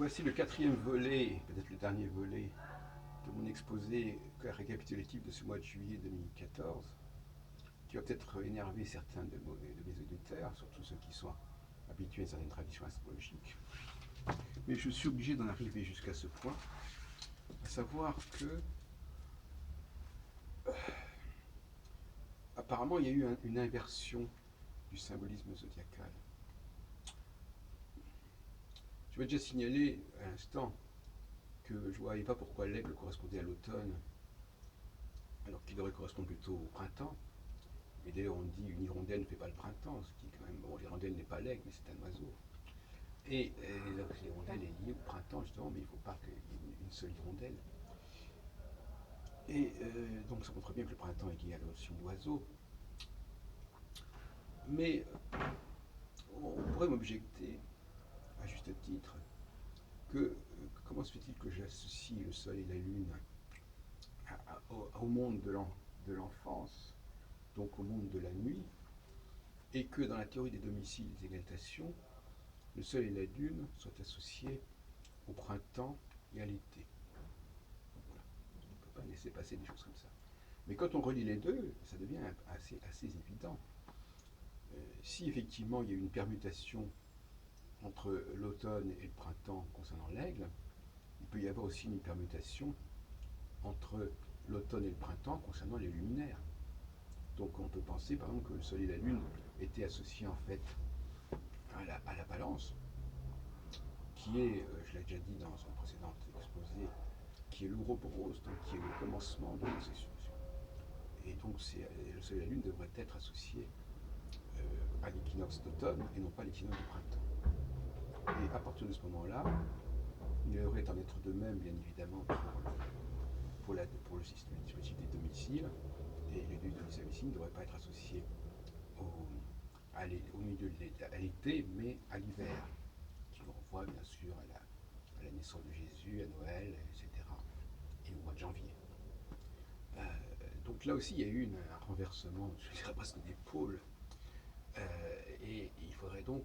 Voici le quatrième volet, peut-être le dernier volet, de mon exposé récapitulatif de ce mois de juillet 2014, qui va peut-être énerver certains de mes auditeurs, surtout ceux qui sont habitués à certaines traditions astrologiques. Mais je suis obligé d'en arriver jusqu'à ce point, à savoir que apparemment il y a eu une inversion du symbolisme zodiacal. Je vais déjà signaler à l'instant que je ne voyais pas pourquoi l'aigle correspondait à l'automne, alors qu'il devrait correspondre plutôt au printemps. Et d'ailleurs, on dit une hirondelle ne fait pas le printemps, ce qui est quand même. Bon, l'hirondelle n'est pas l'aigle, mais c'est un oiseau. Et donc, l'hirondelle est liée au printemps, justement, mais il ne faut pas qu'il y ait une seule hirondelle. Et donc, ça montre bien que le printemps est lié à l'osium d'oiseau. Mais on pourrait m'objecter, à juste titre, que comment se fait-il que j'associe le soleil et la lune au monde de l'enfance, donc au monde de la nuit, et que dans la théorie des domiciles des exaltations, le soleil et la lune soient associés au printemps et à l'été. Voilà. On ne peut pas laisser passer des choses comme ça. Mais quand on relie les deux, ça devient assez évident. Si effectivement il y a une permutation entre l'automne et le printemps concernant l'aigle, il peut y avoir aussi une permutation entre l'automne et le printemps concernant les luminaires. Donc on peut penser par exemple que le soleil et la lune étaient associés en fait à la balance, qui est, je l'ai déjà dit dans un précédent exposé, qui est l'ouroboros, donc qui est le commencement de l'inscription. Et donc le soleil et la lune devraient être associés à l'équinoxe d'automne et non pas à l'équinoxe de printemps. Et à partir de ce moment-là, il devrait en être de même, bien évidemment, pour le dispositif des domiciles. Et les deux domiciles ne devraient pas être associés au milieu à l'été, mais à l'hiver, qui nous renvoie bien sûr à la naissance de Jésus, à Noël, etc. Et au mois de janvier. Donc là aussi, il y a eu un renversement, je dirais presque des pôles. Et il faudrait donc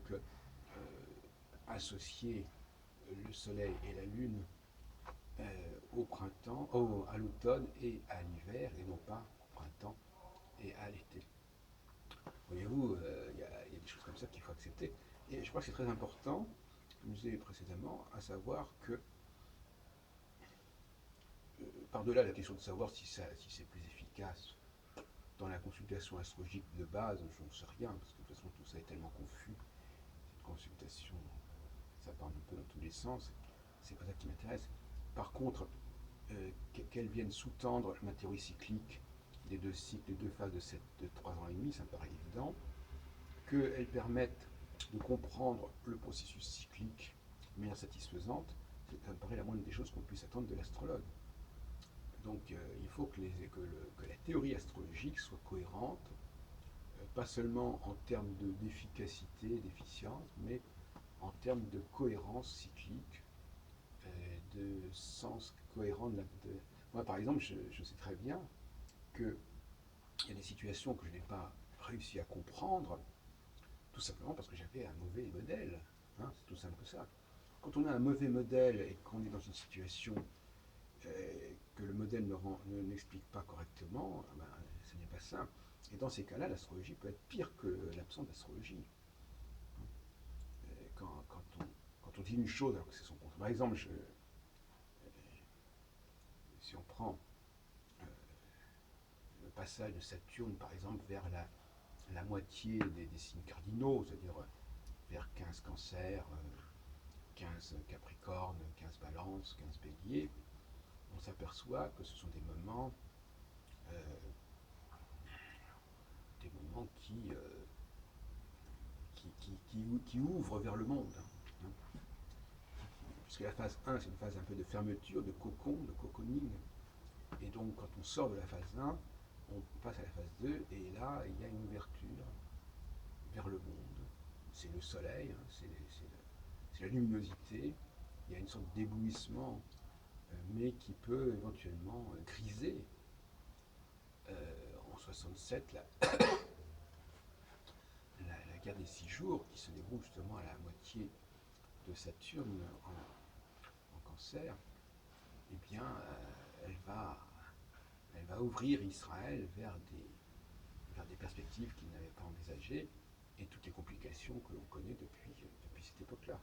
associer le soleil et la lune au printemps, à l'automne et à l'hiver, et non pas au printemps et à l'été. Voyez-vous, il y a des choses comme ça qu'il faut accepter. Et je crois que c'est très important, comme je disais précédemment, à savoir que, par-delà la question de savoir si c'est plus efficace dans la consultation astrologique de base, je n'en sais rien, parce que de toute façon tout ça est tellement confus, cette consultation, ça part un peu dans tous les sens, c'est pas ça qui m'intéresse. Par contre, qu'elles viennent sous-tendre ma théorie cyclique des deux cycles, des deux phases de 3 ans et demi, ça me paraît évident, qu'elles permettent de comprendre le processus cyclique de manière satisfaisante, ça me paraît la moindre des choses qu'on puisse attendre de l'astrologue. Donc il faut que la théorie astrologique soit cohérente, pas seulement en termes d'efficacité, d'efficience, mais en termes de cohérence cyclique, de sens cohérent Moi, par exemple, je sais très bien qu'il y a des situations que je n'ai pas réussi à comprendre, tout simplement parce que j'avais un mauvais modèle. Hein, c'est tout simple que ça. Quand on a un mauvais modèle et qu'on est dans une situation que le modèle n'explique pas correctement, ben, ce n'est pas ça. Et dans ces cas-là, l'astrologie peut être pire que l'absence d'astrologie. Quand on dit une chose alors que c'est son contraire. Par exemple, si on prend le passage de Saturne, par exemple, vers la moitié des signes cardinaux, c'est-à-dire vers 15 cancers, 15 capricornes, 15 balances, 15 béliers, on s'aperçoit que ce sont euh, des moments qui ouvrent vers le monde. Hein. Puisque la phase 1, c'est une phase un peu de fermeture, de cocon, de cocooning. Et donc, quand on sort de la phase 1, on passe à la phase 2, et là, il y a une ouverture vers le monde. C'est le soleil, hein, c'est la luminosité. Il y a une sorte d'éblouissement, mais qui peut éventuellement griser. En 67, la guerre des 6 jours, qui se déroule justement à la moitié de Saturne, cancer, eh bien, elle va ouvrir Israël vers des perspectives qu'il n'avait pas envisagées et toutes les complications que l'on connaît depuis cette époque-là,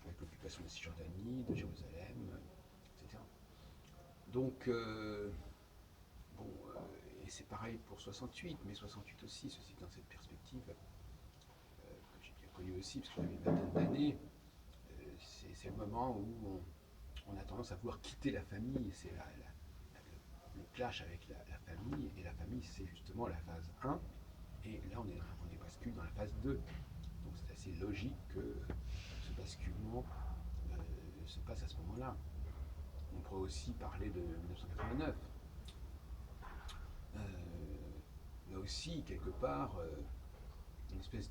avec l'occupation de Cisjordanie, de Jérusalem, etc. Donc, bon, et c'est pareil pour 68, mais 68 aussi, ceci dans cette perspective que j'ai bien connue aussi, parce que j'avais une vingtaine d'années, c'est le moment où on a tendance à vouloir quitter la famille, c'est le clash avec la famille, et la famille c'est justement la phase 1, et là on est bascule dans la phase 2. Donc c'est assez logique que ce basculement se passe à ce moment-là. On pourrait aussi parler de 1989. Là aussi, quelque part, une espèce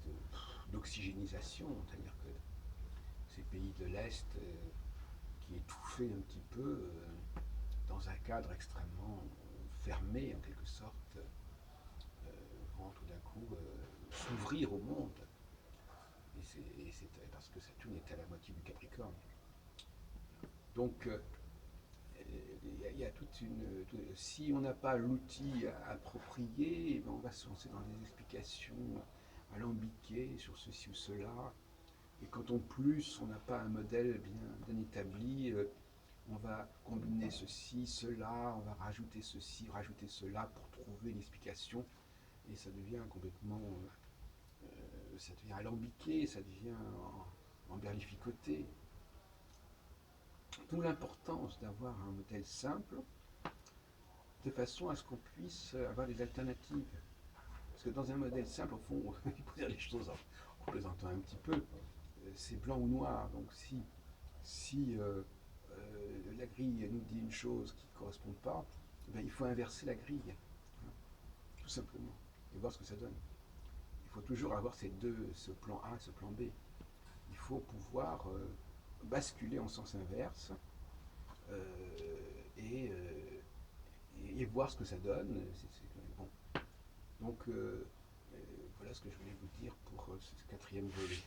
d'oxygénisation, c'est-à-dire que ces pays de l'Est qui étouffaient un petit peu dans un cadre extrêmement fermé en quelque sorte, vont tout d'un coup s'ouvrir au monde. Et c'est parce que Saturne est à la moitié du Capricorne. Donc il y a toute une. Si on n'a pas l'outil approprié, on va se lancer dans des explications alambiquées sur ceci ou cela. Et quand en plus on n'a pas un modèle bien établi, on va combiner ceci, cela, on va rajouter ceci, rajouter cela pour trouver une explication. Et ça devient complètement. Ça devient alambiqué, ça devient emberlificoté. D'où l'importance d'avoir un modèle simple, de façon à ce qu'on puisse avoir des alternatives. Parce que dans un modèle simple, au fond, il faut dire les choses en plaisantant un petit peu, c'est blanc ou noir. Donc si la grille nous dit une chose qui ne correspond pas, ben, il faut inverser la grille, hein, tout simplement, et voir ce que ça donne. Il faut toujours avoir ces deux, ce plan A, ce plan B. Il faut pouvoir basculer en sens inverse et, et voir ce que ça donne. Bon. Donc voilà ce que je voulais vous dire pour ce quatrième volet.